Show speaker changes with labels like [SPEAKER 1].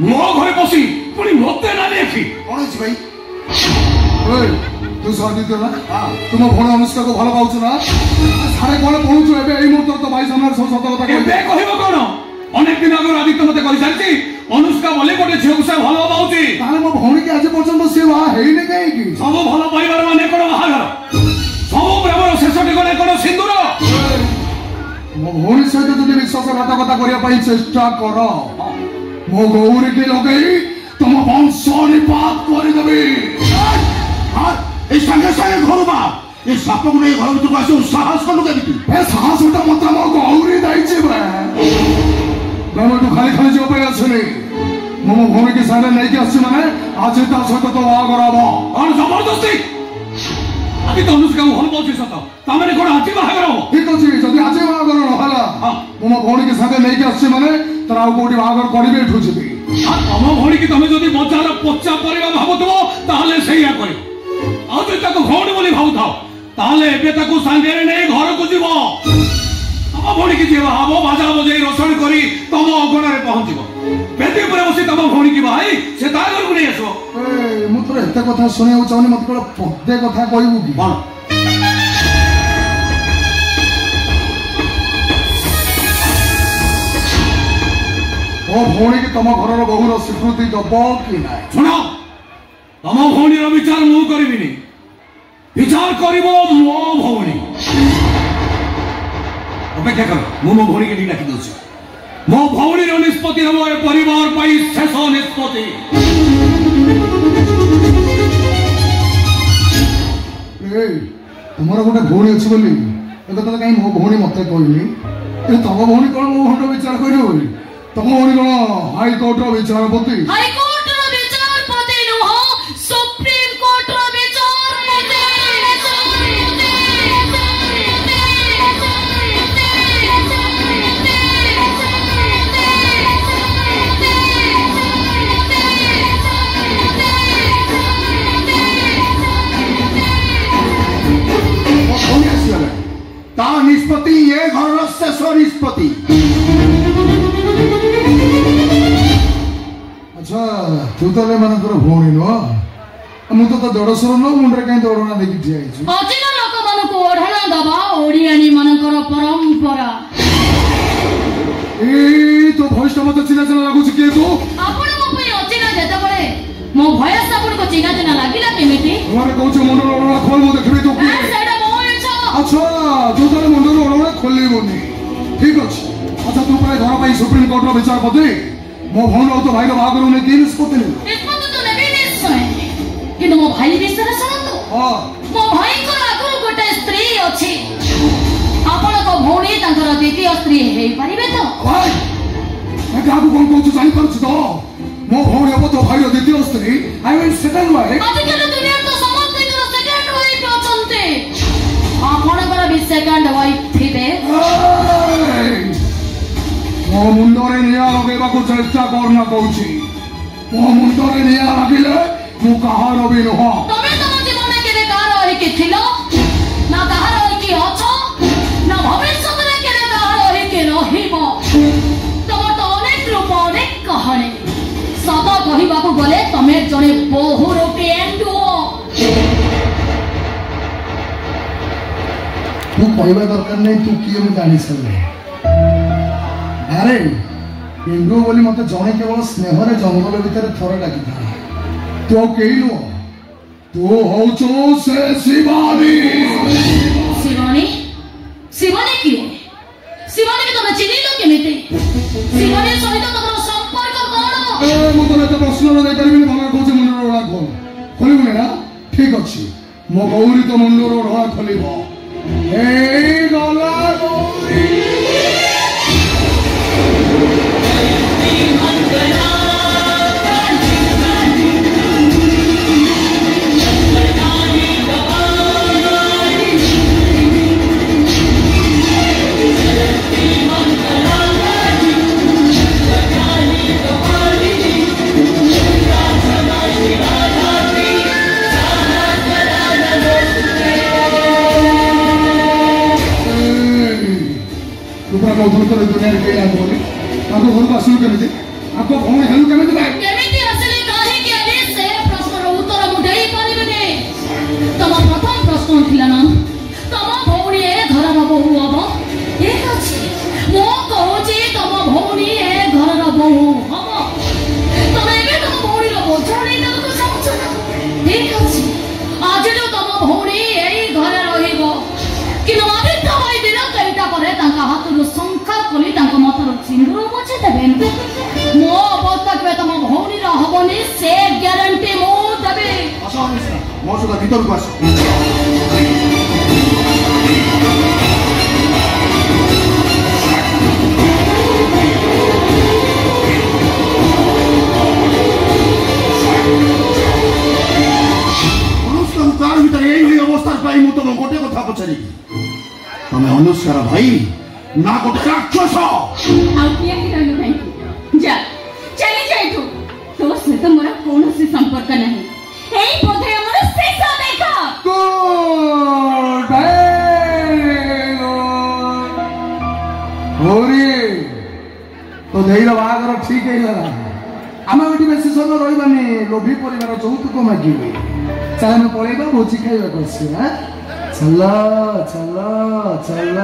[SPEAKER 1] मो घरे पसी पुणी मते ना देखी
[SPEAKER 2] कौन है भाई ओए तू शादी तो ना तुम भोण अनुष्का को भलो पाउछ ना सारे कोन पहुंच एबे एई मुहूर्त तो भाई सामने सब सत कथा
[SPEAKER 1] कहबे कहबो कोन अनेक दिन आगे आदित्य मते कहि सारती अनुष्का बोले गोटे झियो से भलो पाउची
[SPEAKER 2] ताले मो भौणी के आज पर्यंत से वा हेई ने काहे की
[SPEAKER 1] सब भलो परिवार माने कोन महाघर सब प्रेमर शेष टिकणे कोन सिंदूर
[SPEAKER 2] मो भौणी सहित जदि विश्वासघातकता करिया पई चेष्टा कर मो गौरी के लगई तुम वंश निपात कर देबी हां ए संगे संगे घर बा ए साप को नहीं घर भीतर आसे साहस कनु केबी ए साहस उठा मत मो गौरी दाइचे बा गाम तो खाली खाली जो पे आछने मो भौणी के सामने नहीं के आसी माने आज ता सहित तो वा कराबो और जबरदस्ती अभी तो अनुष्का को हल पहुंची सत तामने कोन आजी बाहागर हो ठीक अछि जदि आजी बाहागर न हला मो भौणी के साथे नहीं के आसी माने तरा कोडी बाहागर करिबे ठु छिबी आ तम भौणी की तमे जदि बजार पच्चा परिबा भाबुतबो ताले सहीया करी आ तो ताको भौणी बोली भाबुथाओ ताले एबे ताको संगे रे नहीं घर को जीवो तम भौणी की जीवा हाबो बाजा बजै रसण करी तम अगणा रे पहुंचीबो बेटी पर बसी तम भौणी की भाई से ता घर को नहीं आसो ए मु तोर एते कथा सुने चाहनी मत कोन पदे कथा कहबू की कोन ओ भौणी की तम घर बहुर स्वीकृति दब कि ना सुनो तम भौणी विचार मु करिबिनी विचार करिबो मो भौणी अपेक्षा कर मो भौणी के डाकी दउछि मो भौणी निष्पत्ति हम ए परिवार पाई शेष निष्पत्ति ए तुमरा गोटे भौणी अछि बोली ए कथा काई मो भौणी मते कहली ए तम भौणी कोन मो हंड विचार करियो बोली तम भौणी कोन हाई कोर्ट रो विचारपति हाई कोर्ट रो विचारपति नु हो सुप्रीम कोर्ट रो ता निष्पत्ति ये घर शेष निष्पत्ति अच्छा तू तो मानकर भौणी नो मु तो जड़सर नो मुंडरे कहीं दौड़ना देखी ठिया आइछु अजिना लोक मन को ओढना दबा ओडियानी मानकर परंपरा ए तो भॉइस तो मत चिना चिना लागु के तू आपण मो पे अजिना जेता बळे मो भयस आपण को चिना चिना लागिला केमिति हमरे कहू छ मुंडर ओढना खोल मु देखबी तो के सेडा मो इच्छा अच्छा तू तो मुंडर ओढना खोलेबोनी ठीक अछि अच्छा तू पर घर पाई सुप्रीम कोर्ट रो विचारपति मो भौणी तो भाई बाहागर ने की निष्पत्ति निष्पत्ति तो नेबे निश्चय कि मो भाई विषय सुनतो हां मो भाई को आगु गोटे स्त्री अछि आपण को भौणी तांकर द्वितीय स्त्री हेई परिबे तो भाई मैं कागु कोन कहू जानि परछ तो मो भौणी अब तो भाई द्वितीय स्त्री आई विल सेकंड वाइफ आजकल दुनिया तो समस्त को सेकंड वाइफ अछंते आपण पर भी सेकंड वाइफ थिबे मो मुंडरे निया लगेबा को चेष्टा करना कहूची मो मुंडरे निया लागिले मु कहार भी नह तमे तम जीवन केने कहार होई के थिलो ना कहार होई के अछो ना भविष्य में केने कहार होई के रहिबो तम तो अनेक रूप अनेक कहानी सब कहिबा को गले तमे जने बहु रूपी एंडुओ तू कहबा दरकार नहीं तू किए मु जानि सले अरे इंदु बोली मत जने केवल स्नेह रे जंगल भीतर थोर डाकी था तो केई नो तो होचो से शिवानी शिवानी शिवानी की शिवानी के तुम चिनी लो केमिते शिवानी सहित तुमरो संपर्क कोन ए मु तो प्रश्न न दे करबिनी भला कहूछ मुंडर ओळा खोल खोलिबो ना ठीक अछि मो गौरी तो मुंडर ओळा खोलिबो ए गला गौरी ଭିତରକୁ ଆସ। ଅନୁଷ୍କାଙ୍କୁ ତାର ଭିତରେ ଏଇଭଳି ଅବସ୍ଥାରେ ପାଇ ମୁଁ ତମ ଗୋଟେ କଥା ପଚାରିବି, ତମେ ଅନୁଷ୍କାର ଭାଇ ନା ଗୋଟେ ରାକ୍ଷସ?
[SPEAKER 3] ଆଉ କିଏ ରହିଲୁ ଭାଇକୁ? ଯା ଚାଲି ଯା ଏଠୁ, ତୋ ସହିତ ମୋର କୌଣସି ସମ୍ପର୍କ ନାହିଁ। ଏଇ ବୋଧେ ଆମର ଶେଷ ଦେଖ।
[SPEAKER 2] तो देईर बाहागर ठीक है आम ये बेस समय रही लोभी परिवार যৌতুক मागिबे चल आम पलैबा भोजी खाइबा चल चल चल